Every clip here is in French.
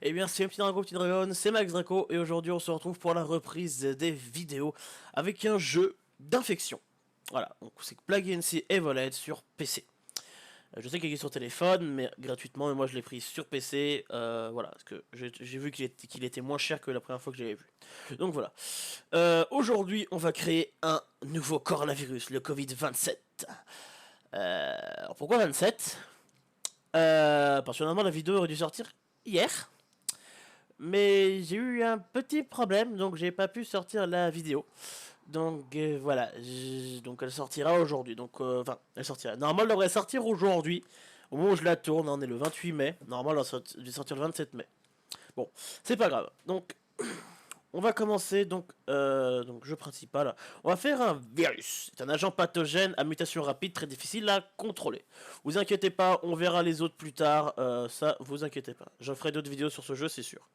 Eh bien, c'est un petit dragon, c'est Max Draco, et aujourd'hui on se retrouve pour la reprise des vidéos avec un jeu d'infection. Voilà, donc c'est Plague Inc. Evolved sur PC. Je sais qu'il est sur téléphone, mais gratuitement, et moi je l'ai pris sur PC, voilà, parce que j'ai vu qu'il était moins cher que la première fois que j'avais vu. Donc voilà. Aujourd'hui, on va créer un nouveau coronavirus, le Covid-27. Alors pourquoi 27 Parce que normalement la vidéo aurait dû sortir hier. Mais j'ai eu un petit problème, donc j'ai pas pu sortir la vidéo. Donc voilà, donc elle sortira aujourd'hui. Donc enfin, elle sortira. Normalement, elle devrait sortir aujourd'hui. Au moment où je la tourne, on est le 28 mai. Normalement, elle va sortir le 27 mai. Bon, c'est pas grave. Donc, on va commencer. Donc jeu principal. On va faire un virus. C'est un agent pathogène à mutation rapide, très difficile à contrôler. Vous inquiétez pas, on verra les autres plus tard. Ça, vous inquiétez pas. J'en ferai d'autres vidéos sur ce jeu, c'est sûr.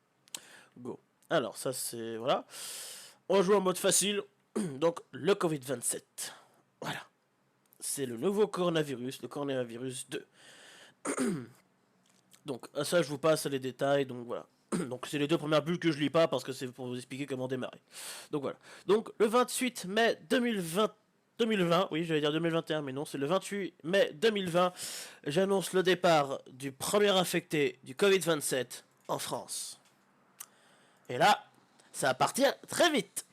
Go. Alors, ça c'est... Voilà. On joue en mode facile. Donc, le Covid-27. Voilà. C'est le nouveau coronavirus, le coronavirus 2. Donc, ça, je vous passe les détails. Donc, voilà. Donc, c'est les deux premières bulles que je lis pas parce que c'est pour vous expliquer comment démarrer. Donc, voilà. Donc, le 28 mai 2020, oui, j'allais dire 2021, mais non, c'est le 28 mai 2020. J'annonce le départ du premier infecté du Covid-27 en France. Et là, ça va partir très vite.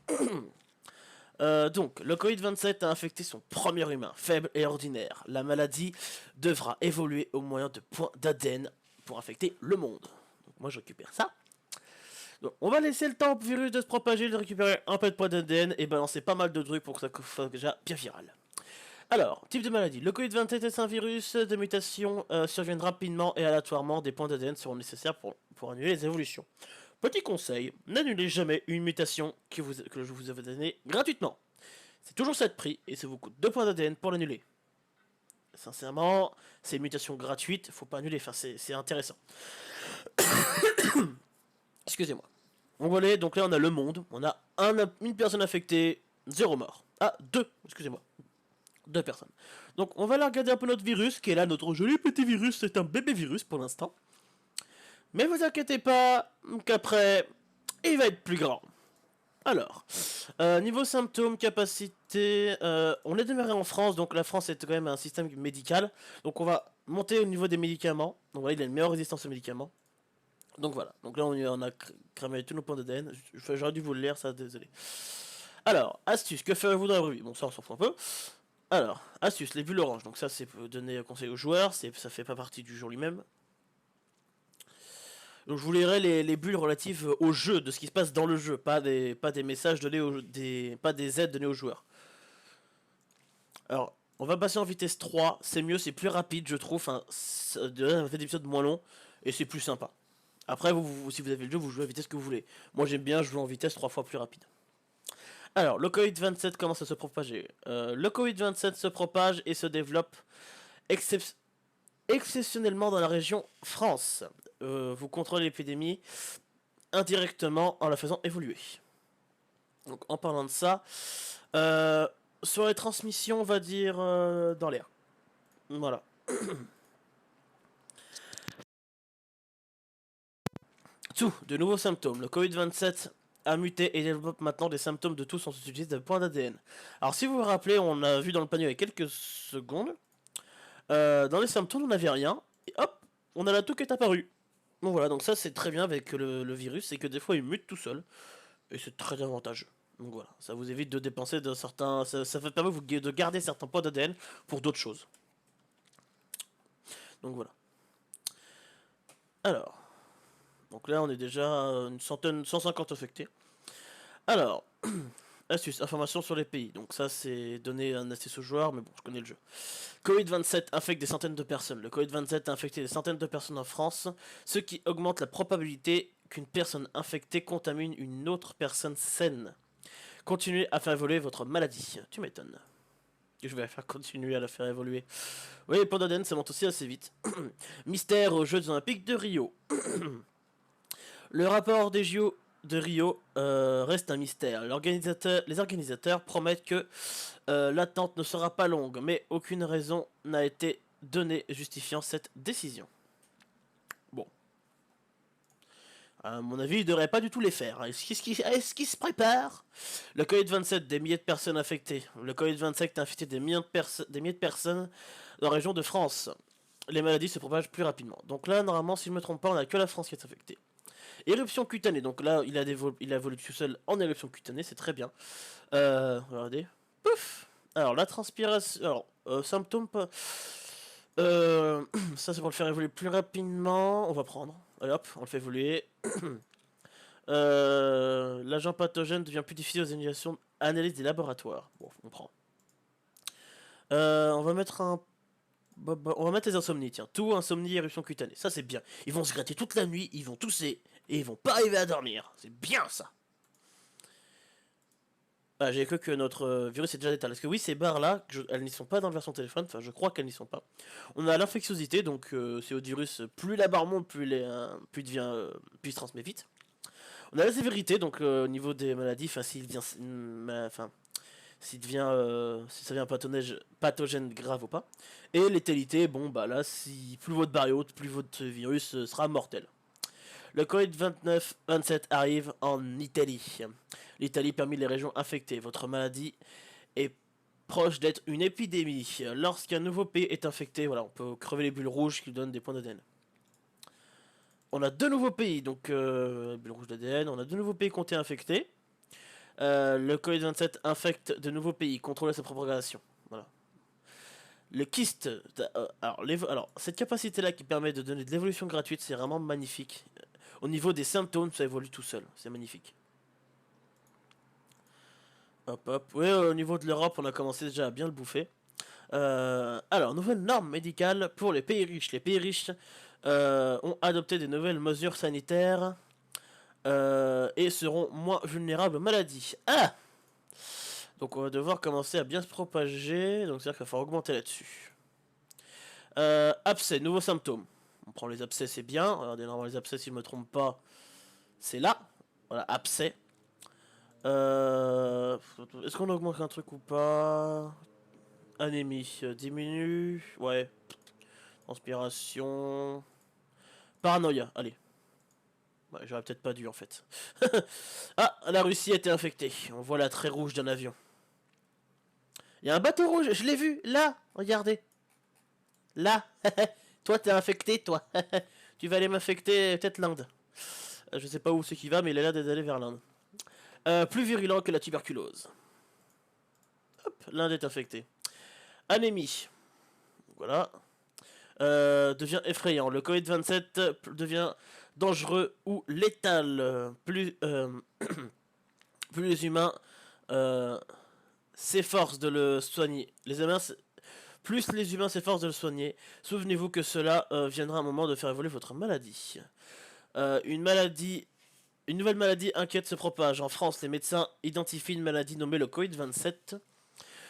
Donc, le Covid-27 a infecté son premier humain, faible et ordinaire. La maladie devra évoluer au moyen de points d'ADN pour infecter le monde. Donc, moi, je récupère ça. Donc, on va laisser le temps au virus de se propager, de récupérer un peu de points d'ADN et balancer pas mal de trucs pour que ça soit déjà bien viral. Alors, type de maladie. Le Covid-27 est un virus de mutation, surviennent rapidement et aléatoirement. Des points d'ADN seront nécessaires pour annuler les évolutions. Petit conseil, n'annulez jamais une mutation que je vous ai donnée gratuitement. C'est toujours ça de prix et ça vous coûte 2 points d'ADN pour l'annuler. Sincèrement, c'est une mutation gratuite, faut pas annuler, enfin c'est intéressant. Excusez-moi. On va aller, donc là on a le monde, on a une personne infectée, 0 mort. Ah, 2, excusez-moi. 2 personnes. Donc on va aller regarder un peu notre virus, qui est là, notre joli petit virus, c'est un bébé virus pour l'instant. Mais vous inquiétez pas, qu'après, il va être plus grand. Alors, niveau symptômes, capacité, on est démarré en France, donc la France est quand même un système médical. Donc on va monter au niveau des médicaments. Donc voilà, il a une meilleure résistance aux médicaments. Donc voilà, donc là on a cramé tous nos points d'ADN. J'aurais dû vous le lire, ça, désolé. Alors, astuce, que ferez-vous dans la vraie vie? Bon, ça on s'en fout un peu. Alors, astuce, les bulles oranges. Donc ça c'est pour donner conseil aux joueurs, ça fait pas partie du jeu lui-même. Donc je vous lirai les bulles relatives au jeu, de ce qui se passe dans le jeu, pas des messages donnés pas des aides données aux joueurs. Alors, on va passer en vitesse 3, c'est mieux, c'est plus rapide je trouve, enfin, ça fait des épisodes moins longs, et c'est plus sympa. Après, si vous avez le jeu, vous jouez à la vitesse que vous voulez. Moi j'aime bien jouer en vitesse 3 fois plus rapide. Alors, le Covid-27 commence à se propager. Le Covid-27 se propage et se développe exceptionnellement dans la région France. Vous contrôlez l'épidémie indirectement en la faisant évoluer. Donc en parlant de ça, sur les transmissions, on va dire dans l'air. Voilà. Tout, de nouveaux symptômes. Le Covid-27 a muté et développe maintenant des symptômes de tous en utilisant des points d'ADN. Alors si vous vous rappelez, on a vu dans le panneau il y a quelques secondes, dans les symptômes on n'avait rien, et hop, on a la toux qui est apparue. Donc voilà, donc ça c'est très bien avec le virus, c'est que des fois il mute tout seul, et c'est très avantageux. Donc voilà, ça vous évite de dépenser de certains... Ça vous permet de garder certains points d'ADN pour d'autres choses. Donc voilà. Alors, donc là on est déjà à une centaine, 150 infectés. Alors, astuce, information sur les pays. Donc ça c'est donné un astuce aux joueurs, mais bon, je connais le jeu. Covid-27 infecte des centaines de personnes. Le Covid-27 a infecté des centaines de personnes en France, ce qui augmente la probabilité qu'une personne infectée contamine une autre personne saine. Continuez à faire évoluer votre maladie. Tu m'étonnes. Je vais faire continuer à la faire évoluer. Oui, les points d'ADN, ça monte aussi assez vite. Mystère aux Jeux Olympiques de Rio. Le rapport des JO de Rio reste un mystère. Les organisateurs promettent que l'attente ne sera pas longue, mais aucune raison n'a été donnée justifiant cette décision. Bon. À mon avis, il devrait pas du tout les faire. Est-ce qu'il se prépare? Le Covid-27, des milliers de personnes infectées. Le Covid-27 a infecté des milliers de personnes dans la région de France. Les maladies se propagent plus rapidement. Donc là, normalement, si je ne me trompe pas, on a que la France qui est infectée. Éruption cutanée. Donc là, il a évolué tout seul en éruption cutanée, c'est très bien. Regardez. Pouf. Alors, la transpiration... Alors, symptômes... Ça, c'est pour le faire évoluer plus rapidement. On va prendre. Allez hop, on le fait évoluer. L'agent pathogène devient plus difficile aux analyses des laboratoires. Bon, on prend. On va mettre un... On va mettre les insomnies, tiens. Tout, insomnie, éruption cutanée. Ça, c'est bien. Ils vont se gratter toute la nuit, ils vont tousser, et ils vont pas arriver à dormir. C'est bien, ça. Ah, j'ai cru que notre virus est déjà d'état. Parce que oui, ces barres-là, elles n'y sont pas dans la version téléphone. Enfin, je crois qu'elles n'y sont pas. On a l'infectiosité, donc c'est au virus. Plus la barre monte, plus il se transmet vite. On a la sévérité, donc au niveau des maladies, enfin, s'il devient... si ça devient pathogène grave ou pas. Et létalité, bon bah là, si plus votre barre est haute, plus votre virus sera mortel. Le Covid-27 arrive en Italie. L'Italie parmi les régions infectées. Votre maladie est proche d'être une épidémie. Lorsqu'un nouveau pays est infecté, voilà, on peut crever les bulles rouges qui donnent des points d'ADN. On a deux nouveaux pays, donc bulles rouges d'ADN, on a deux nouveaux pays qui ont été infectés. Le Covid-27 infecte de nouveaux pays, contrôler sa propagation. Voilà. Le kyste. Alors, cette capacité-là qui permet de donner de l'évolution gratuite, c'est vraiment magnifique. Au niveau des symptômes, ça évolue tout seul. C'est magnifique. Hop, hop. Oui, au niveau de l'Europe, on a commencé déjà à bien le bouffer. Alors, nouvelle norme médicale pour les pays riches. Les pays riches ont adopté des nouvelles mesures sanitaires et seront moins vulnérables aux maladies. Ah! Donc on va devoir commencer à bien se propager, donc c'est-à-dire qu'il va falloir augmenter là-dessus. Abcès, nouveaux symptômes. On prend les abcès, c'est bien. Regardez, normalement les abcès, si je ne me trompe pas, c'est là. Voilà, abcès. Est-ce qu'on augmente un truc ou pas? Anémie, diminue. Ouais. Transpiration. Paranoïa, allez. Ouais, j'aurais peut-être pas dû en fait. Ah, la Russie a été infectée. On voit la trait rouge d'un avion. Il y a un bateau rouge, je l'ai vu, là, regardez. Là, toi t'es infecté, toi. Tu vas aller m'infecter peut-être l'Inde. Je sais pas où c'est qui va, mais il a l'air d'aller vers l'Inde. Plus virulent que la tuberculose. Hop, l'Inde est infectée. Anémie. Voilà. Devient effrayant. Le Covid-27 devient dangereux ou létal. Plus les humains s'efforcent de le soigner. Plus les humains s'efforcent de le soigner, souvenez-vous que cela viendra un moment de faire évoluer votre maladie. Une nouvelle maladie inquiète se propage. En France, les médecins identifient une maladie nommée le Covid-27,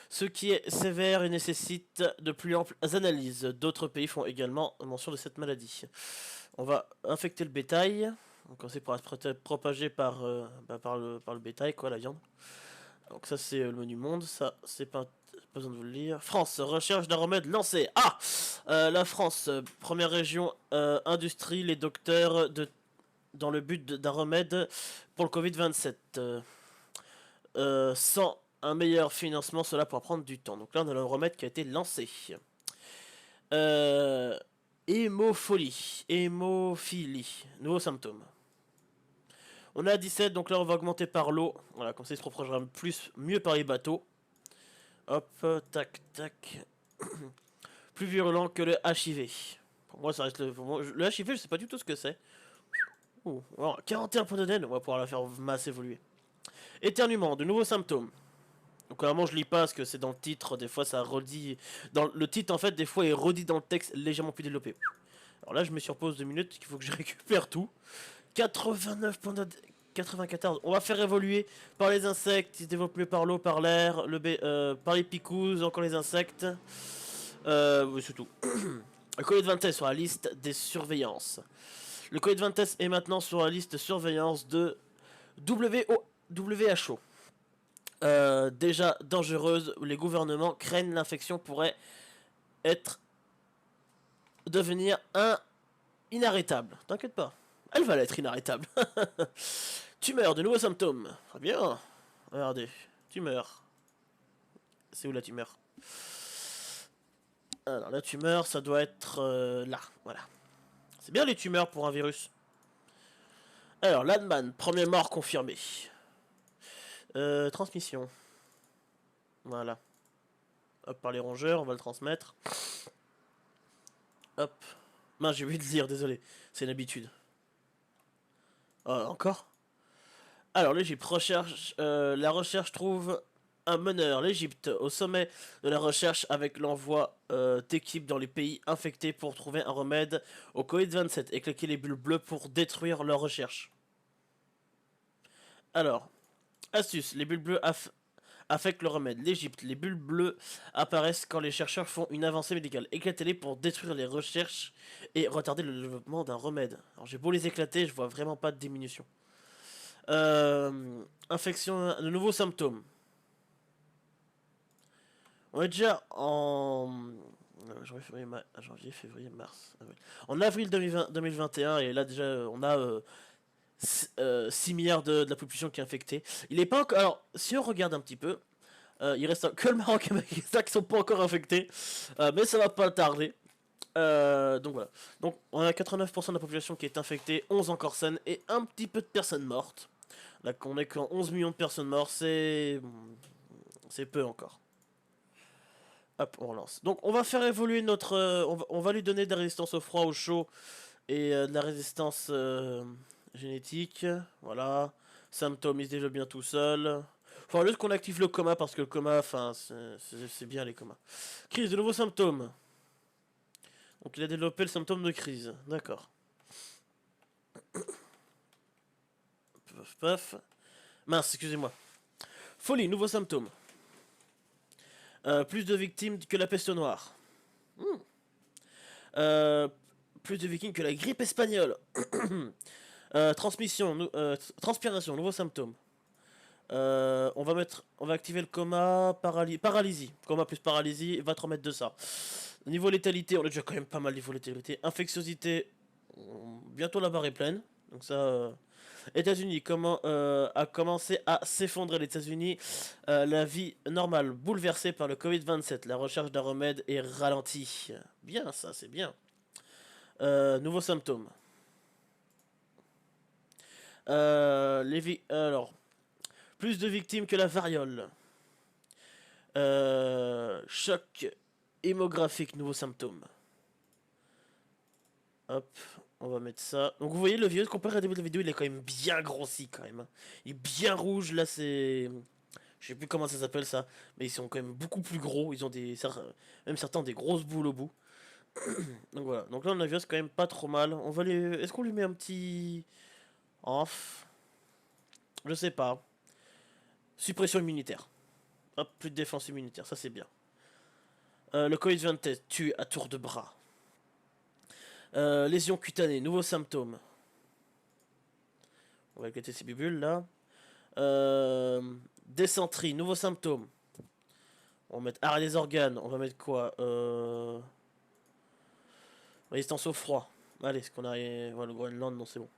ce qui est sévère et nécessite de plus amples analyses. D'autres pays font également mention de cette maladie. On va infecter le bétail. On commence par être propagé par le bétail, quoi, la viande. Donc ça c'est le menu monde, ça c'est pas besoin de vous le lire. France, recherche d'un remède lancé. Ah, la France, première région industrie, les docteurs dans le but d'un remède pour le Covid-27. Sans un meilleur financement, cela pourra prendre du temps. Donc là on a le remède qui a été lancé. Hémophilie, nouveau symptôme. On a 17, donc là on va augmenter par l'eau. Voilà, comme ça il se propagera mieux par les bateaux. Hop, tac, tac. Plus virulent que le HIV. Pour moi, ça reste le HIV, je sais pas du tout ce que c'est. Alors, 41 points d'ADN, on va pouvoir la faire masse évoluer. Éternuement, de nouveaux symptômes. Donc vraiment je lis pas parce que c'est dans le titre, des fois ça redit... Le titre en fait des fois est redit dans le texte légèrement plus développé. Alors là je me surpose 2 minutes, qu'il faut que je récupère tout. 89 points de... 94. On va faire évoluer par les insectes, ils se développent mieux par l'eau, par l'air, par les picouses, encore les insectes. Oui, c'est tout. Le Covid-27 sur la liste des surveillances. Le Covid-27 est maintenant sur la liste de surveillance de WHO. Déjà dangereuse, les gouvernements craignent l'infection pourrait devenir inarrêtable. T'inquiète pas. Elle va l'être inarrêtable. Tumeur, de nouveaux symptômes. Très bien. Regardez, tumeur. C'est où la tumeur? Alors la tumeur, ça doit être là, voilà. C'est bien les tumeurs pour un virus. Alors, Landman, premier mort confirmé. Transmission. Voilà. Hop, par les rongeurs, on va le transmettre. Hop. Mince, j'ai oublié de lire, désolé. C'est une habitude. Oh, encore? Alors, l'Égypte recherche. La recherche trouve un meneur, l'Égypte, au sommet de la recherche avec l'envoi d'équipes dans les pays infectés pour trouver un remède au Covid-27 et claquer les bulles bleues pour détruire leur recherche. Alors, astuce, les bulles bleues affectent le remède. L'Égypte, les bulles bleues apparaissent quand les chercheurs font une avancée médicale. Éclatez-les pour détruire les recherches et retarder le développement d'un remède. Alors j'ai beau les éclater, je vois vraiment pas de diminution. Infection, de nouveaux symptômes. On est déjà en janvier, février, mars. Avril. En avril 2021 et là déjà on a 6 milliards de la population qui est infectée. Il est pas encore. Alors, si on regarde un petit peu, il reste que le Maroc et le Pakistan qui sont pas encore infectés, mais ça va pas tarder. Donc voilà. Donc on a 89% de la population qui est infectée, 11 encore saines et un petit peu de personnes mortes. Là, on est qu'en 11 millions de personnes mortes, c'est peu encore. Hop, on relance. Donc on va faire évoluer notre. On va lui donner de la résistance au froid, au chaud et de la résistance génétique. Voilà. Symptômes, il se développe bien tout seul. Faut juste qu'on active le coma parce que le coma, enfin, c'est bien les comas. Crise, de nouveaux symptômes. Donc il a développé le symptôme de crise. D'accord. Paf, paf. Mince, excusez-moi. Folie, nouveaux symptômes. Plus de victimes que la peste noire. Plus de victimes que la grippe espagnole. Transmission, transpiration, nouveaux symptômes. On va activer le coma, paralysie. Coma plus paralysie, va te remettre de ça. Niveau létalité, on a déjà quand même pas mal niveau létalité. Infectiosité, bientôt la barre est pleine. Donc ça, États-Unis a commencé à s'effondrer. Les États-Unis, la vie normale bouleversée par le Covid-27. La recherche d'un remède est ralentie. Bien, ça, c'est bien. Nouveaux symptômes. Alors, plus de victimes que la variole. Choc hémographique, nouveaux symptômes. Hop, on va mettre ça. Donc vous voyez le virus comparé à début de la vidéo, il est quand même bien grossi quand même. Il est bien rouge, là c'est... Je sais plus comment ça s'appelle ça, mais ils sont quand même beaucoup plus gros, ils ont même certains ont des grosses boules au bout. Donc voilà, donc là on a le virus quand même pas trop mal. On va les... Est-ce qu'on lui met un petit... Off. Je sais pas. Suppression immunitaire. Hop, plus de défense immunitaire, ça c'est bien. Le Covid-27 tue à tour de bras. Lésion cutanée, nouveaux symptômes. On va éclater ces bulles là. Dysenterie, nouveaux symptômes. On va mettre arrêt des organes. On va mettre quoi Résistance au froid. Allez, ce qu'on a. Voilà, le Groenland, non, c'est bon.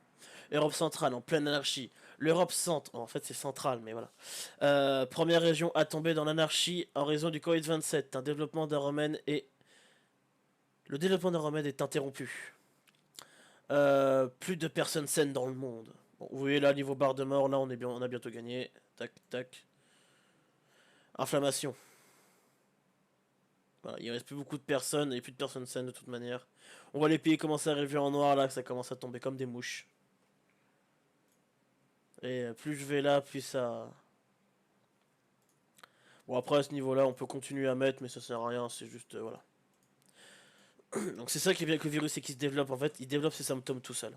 Europe centrale en pleine anarchie. L'Europe centre, en fait c'est central, mais voilà. Première région à tomber dans l'anarchie en raison du Covid-27. Un développement d'un remède et le développement d'un remède est interrompu. Plus de personnes saines dans le monde. Bon, vous voyez là, niveau barre de mort, là on a bientôt gagné. Tac, tac. Inflammation. Voilà, il reste plus beaucoup de personnes et plus de personnes saines de toute manière. On voit les pays commencer à arriver en noir là, que ça commence à tomber comme des mouches. Et plus je vais là, plus ça... Bon après à ce niveau là on peut continuer à mettre mais ça sert à rien, c'est juste... voilà. Donc c'est ça qui est bien avec le virus, c'est qu'il se développe en fait, il développe ses symptômes tout seul.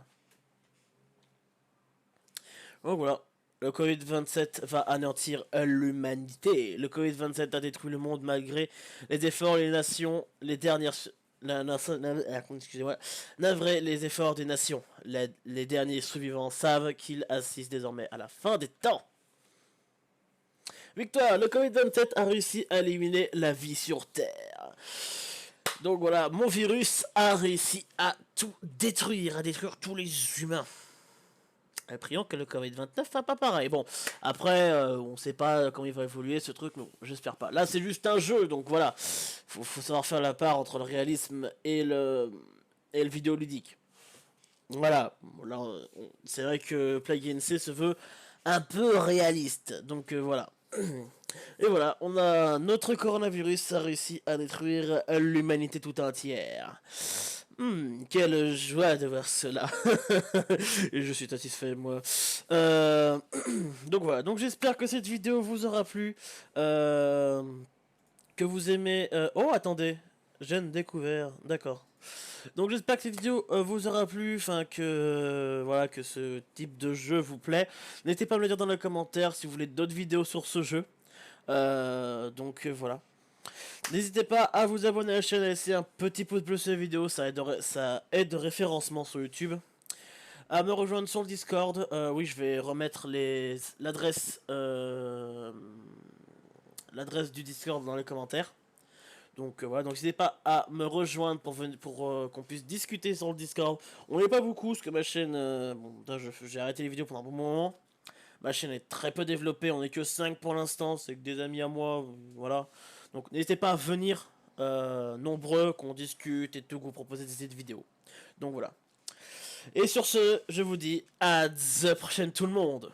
Donc voilà, le Covid-27 va anéantir l'humanité. Le Covid-27 a détruit le monde malgré les efforts des nations, les dernières... excusez-moi, navré les efforts des nations. Les derniers survivants savent qu'ils assistent désormais à la fin des temps. Victoire, le Covid-27 a réussi à éliminer la vie sur Terre. Donc voilà, mon virus a réussi à tout détruire, à détruire tous les humains. Prions que le Covid-29 fasse pas pareil. Bon, après, on sait pas comment il va évoluer ce truc, mais bon, j'espère pas. Là, c'est juste un jeu, donc voilà. Faut savoir faire la part entre le réalisme et le vidéoludique. Voilà. Là, c'est vrai que Plague NC se veut un peu réaliste, donc voilà. Et voilà, on a notre coronavirus a réussi à détruire l'humanité tout entière. Quelle joie de voir cela. Et je suis satisfait, moi. Euh, donc voilà, donc j'espère que cette vidéo vous aura plu. Que vous aimez... Oh, attendez. J'ai découvert. D'accord. Donc j'espère que cette vidéo vous aura plu, enfin que voilà, que ce type de jeu vous plaît. N'hésitez pas à me le dire dans les commentaires si vous voulez d'autres vidéos sur ce jeu. Voilà. N'hésitez pas à vous abonner à la chaîne, à laisser un petit pouce bleu sur la vidéo, ça aide de référencement sur YouTube. À me rejoindre sur le Discord, oui je vais remettre l'adresse du Discord dans les commentaires. Donc voilà, donc n'hésitez pas à me rejoindre pour qu'on puisse discuter sur le Discord. On n'est pas beaucoup parce que ma chaîne, bon, j'ai arrêté les vidéos pendant un bon moment. Ma chaîne est très peu développée, on est que 5 pour l'instant, c'est que des amis à moi, voilà. Donc n'hésitez pas à venir nombreux, qu'on discute et tout, que vous proposez des idées de vidéos. Donc voilà. Et sur ce, je vous dis à la prochaine tout le monde.